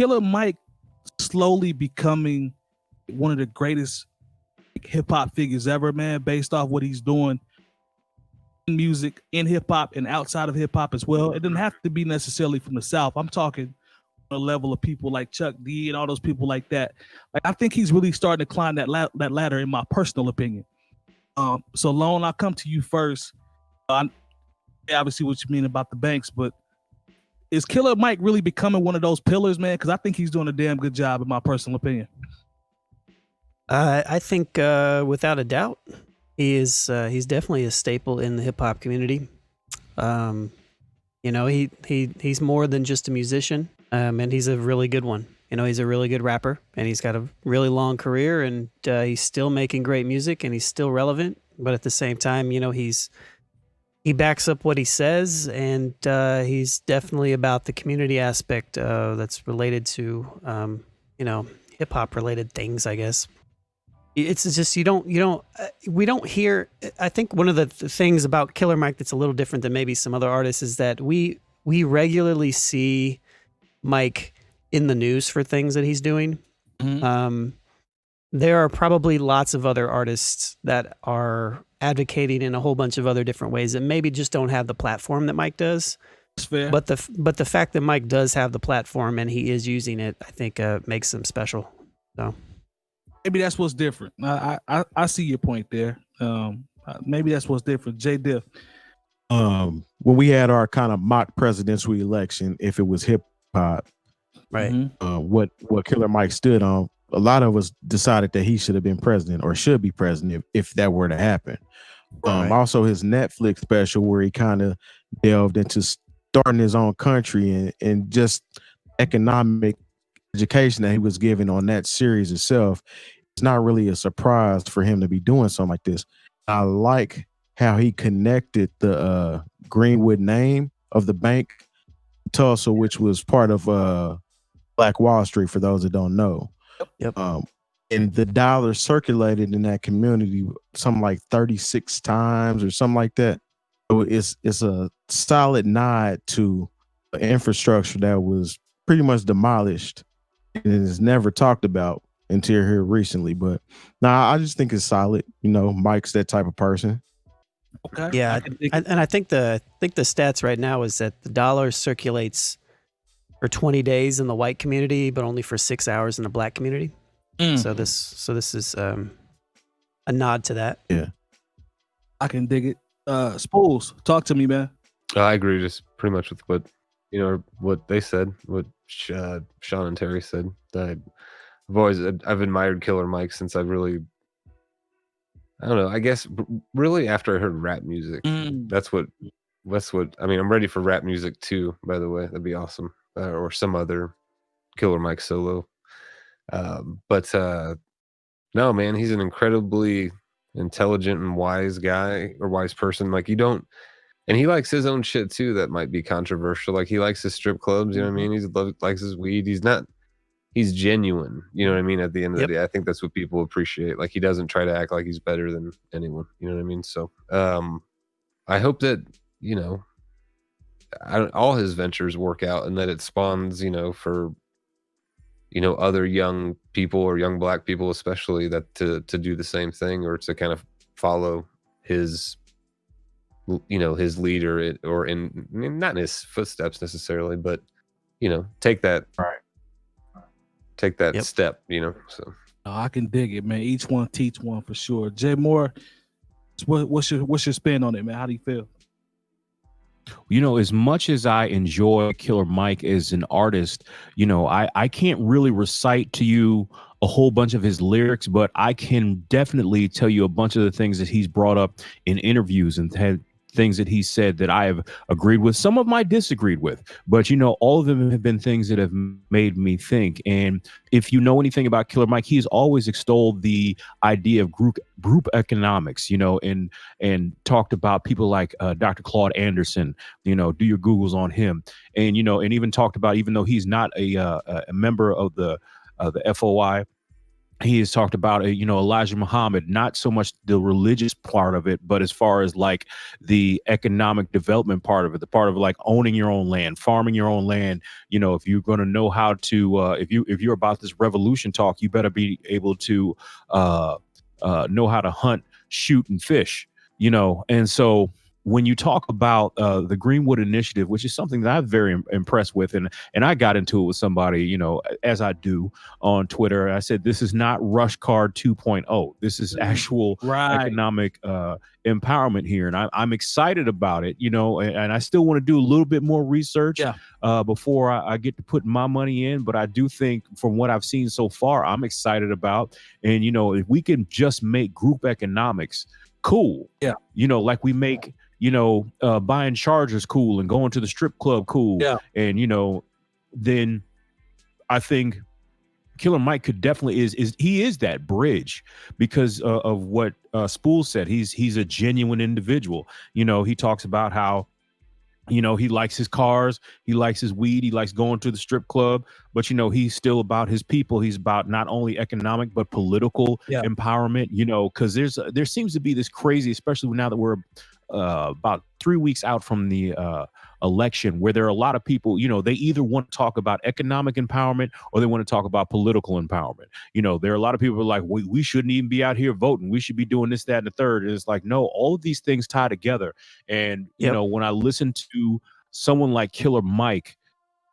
Killer Mike slowly becoming one of the greatest hip hop figures ever, man, based off what he's doing in music, in hip hop, and outside of hip hop as well? It doesn't have to be necessarily from the South. I'm talking on a level of people like Chuck D and all those people like that. Like, I think he's really starting to climb that ladder, in my personal opinion. So Lone, I'll come to you first. Obviously what you mean about the banks, but is Killer Mike really becoming one of those pillars, man? Because I think he's doing a damn good job, in my personal opinion. I think without a doubt, he's definitely a staple in the hip hop community. You know, he's more than just a musician, and he's a really good one. You know, he's a really good rapper, and he's got a really long career, and he's still making great music, and he's still relevant. But at the same time, you know, he backs up what he says, and he's definitely about the community aspect that's related to, you know, hip hop related things, I guess. It's just we don't hear. I think one of the things about Killer Mike that's a little different than maybe some other artists is that we regularly see Mike in the news for things that he's doing. Mm-hmm. There are probably lots of other artists that are advocating in a whole bunch of other different ways that maybe just don't have the platform that Mike does. That's fair. But the fact that Mike does have the platform and he is using it, I think makes him special. So maybe that's what's different. I see your point there. Maybe that's what's different. Jay Diff. When we had our kind of mock presidential election, if it was hip hop, right? What Killer Mike stood on, a lot of us decided that he should have been president or should be president if that were to happen. Right. Also, his Netflix special where he kind of delved into starting his own country and just economic education that he was given on that series itself. It's not really a surprise for him to be doing something like this. I like how he connected the Greenwood name of the bank, Tulsa, which was part of Black Wall Street, for those that don't know. Yep. And the dollar circulated in that community something like 36 times or something like that. So it's a solid nod to infrastructure that was pretty much demolished and is never talked about until here recently. But I just think it's solid. You know, Mike's that type of person. Okay. Yeah, I think the stats right now is that the dollar circulates for 20 days in the white community, but only for 6 hours in the black community. So this is a nod to that. Yeah, I can dig it. Spoolz, talk to me, man. I agree, just pretty much with what they said, what Sean and Terry said. I've admired Killer Mike since I don't know. I guess really after I heard rap music, that's what. I mean, I'm ready for rap music too. By the way, that'd be awesome. Or some other Killer Mike solo. But no, man, he's an incredibly intelligent and wise guy or wise person. Like and he likes his own shit too. That might be controversial. Like he likes his strip clubs. You know what I mean? He likes his weed. He's genuine. You know what I mean? At the end of the day, I think that's what people appreciate. Like he doesn't try to act like he's better than anyone. You know what I mean? So, I hope that, you know, all his ventures work out and that it spawns, you know, for, you know, other young people or young black people, especially that to do the same thing or to kind of follow his, you know, his lead or not in his footsteps necessarily, but, you know, take that step, you know. So I can dig it, man. Each one teach one for sure. Jay Moore, what's your spin on it, man? How do you feel? You know, as much as I enjoy Killer Mike as an artist, you know, I can't really recite to you a whole bunch of his lyrics, but I can definitely tell you a bunch of the things that he's brought up in interviews and had things that he said that I have agreed with. Some of them I disagreed with, but you know, all of them have been things that have made me think. And if you know anything about Killer Mike, he's always extolled the idea of group economics, you know, and talked about people like Dr. Claude Anderson, you know, do your Googles on him. And, you know, and even talked about, even though he's not a member of the FOI, he has talked about, Elijah Muhammad, not so much the religious part of it, but as far as like the economic development part of it, the part of like owning your own land, farming your own land. If you're going to know how to, if you're about this revolution talk, you better be able to know how to hunt, shoot, and fish. And so when you talk about the Greenwood Initiative, which is something that I'm very impressed with, and I got into it with somebody, as I do on Twitter, I said, this is not Rush Card 2.0. This is actual economic empowerment here. And I'm excited about it, and I still want to do a little bit more research before I get to put my money in. But I do think from what I've seen so far, I'm excited about. And, if we can just make group economics cool, like we make, buying chargers cool and going to the strip club cool. And, then I think Killer Mike could definitely is that bridge because of what Spoolz said. He's a genuine individual. He talks about how, he likes his cars, he likes his weed, he likes going to the strip club, but he's still about his people. He's about not only economic but political empowerment. Because there seems to be this crazy, especially now that we're about 3 weeks out from the election, where there are a lot of people, they either want to talk about economic empowerment or they want to talk about political empowerment. There are a lot of people who are like, we shouldn't even be out here voting. We should be doing this, that, and the third. And it's like, no, all of these things tie together. And, when I listen to someone like Killer Mike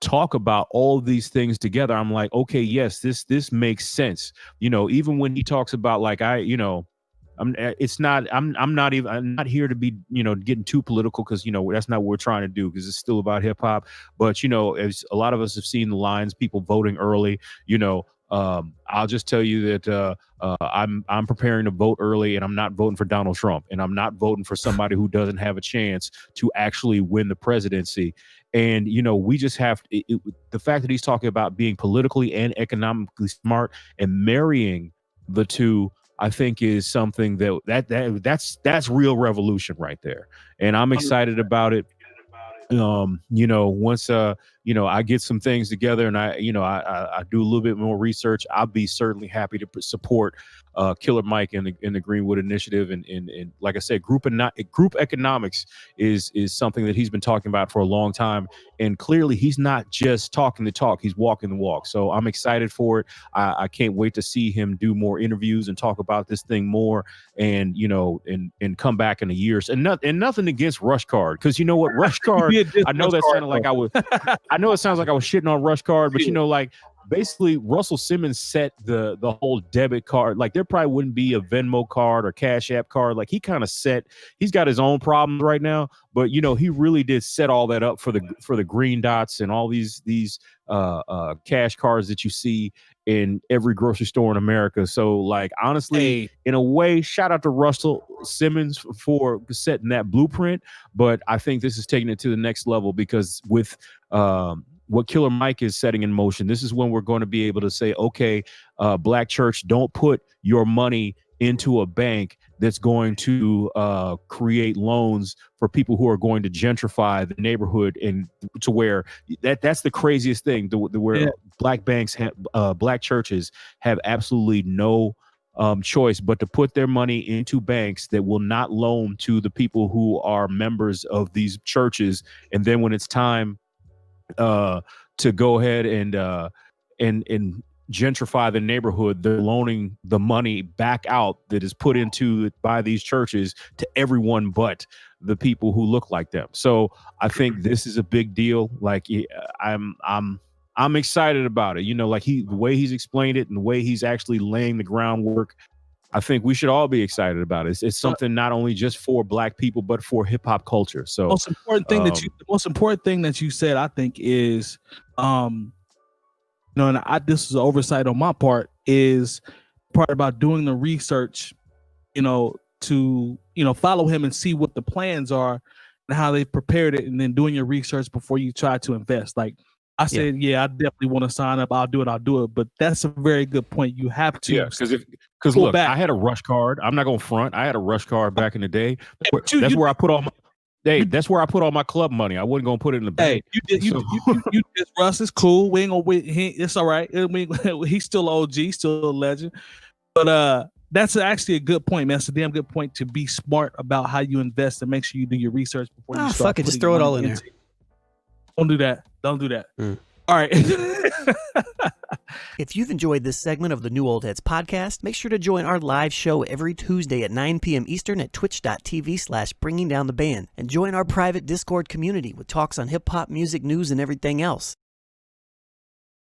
talk about all of these things together, I'm like, okay, yes, this makes sense. Even when he talks about like, I'm not here to be, getting too political because, that's not what we're trying to do because it's still about hip hop. But, as a lot of us have seen the lines, people voting early, I'll just tell you that I'm preparing to vote early, and I'm not voting for Donald Trump, and I'm not voting for somebody who doesn't have a chance to actually win the presidency. And, we just have the fact that he's talking about being politically and economically smart and marrying the two, I think is something that's real revolution right there. And I'm excited about it. Once I get some things together and I do a little bit more research, I'll be certainly happy to support Killer Mike in the Greenwood Initiative. And like I said, group economics is something that he's been talking about for a long time. And clearly he's not just talking the talk, he's walking the walk. So I'm excited for it. I can't wait to see him do more interviews and talk about this thing more and, and come back in a year. And nothing against Rush Card. Cause you know what, Rush Card, I know that sounded like I know it sounds like I was shitting on Rush Card, but like basically Russell Simmons set the whole debit card. Like there probably wouldn't be a Venmo card or Cash App card. Like he's got his own problems right now, but he really did set all that up for the green dots and all these cash cards that you see in every grocery store in America. So like honestly, in a way, shout out to Russell Simmons for setting that blueprint. But I think this is taking it to the next level because with what Killer Mike is setting in motion, this is when we're going to be able to say, okay, Black church, don't put your money into a bank that's going to create loans for people who are going to gentrify the neighborhood and to where that's the craziest thing, where Black banks Black churches have absolutely no choice but to put their money into banks that will not loan to the people who are members of these churches. And then when it's time to go ahead and gentrify the neighborhood, they're loaning the money back out that is put into by these churches to everyone but the people who look like them. So I think this is a big deal. Like I'm excited about it. Like the way he's explained it and the way he's actually laying the groundwork, I think we should all be excited about it. It's something not only just for Black people, but for hip hop culture. So the most important thing that you said, I think, is and this is an oversight on my part, is part about doing the research, to, follow him and see what the plans are and how they prepared it, and then doing your research before you try to invest. Like I said, I definitely want to sign up. I'll do it. But that's a very good point. You have to. Yeah, because look, I had a Rush Card. I'm not going to front. I had a Rush Card back in the day. That's where I put all my Hey, that's where I put all my club money. I wasn't gonna put it in the bank. Hey, you did Russ. It's cool. We ain't gonna wait. It's all right. He's still OG, still a legend. But that's actually a good point, man. That's a damn good point to be smart about how you invest and make sure you do your research before you start. Fuck it, just throw it all in there. Don't do that. Don't do that. All right. If you've enjoyed this segment of the New Old Heads podcast, make sure to join our live show every Tuesday at 9 p.m. Eastern at twitch.tv/bringingdowntheband and join our private Discord community with talks on hip hop, music, news, and everything else.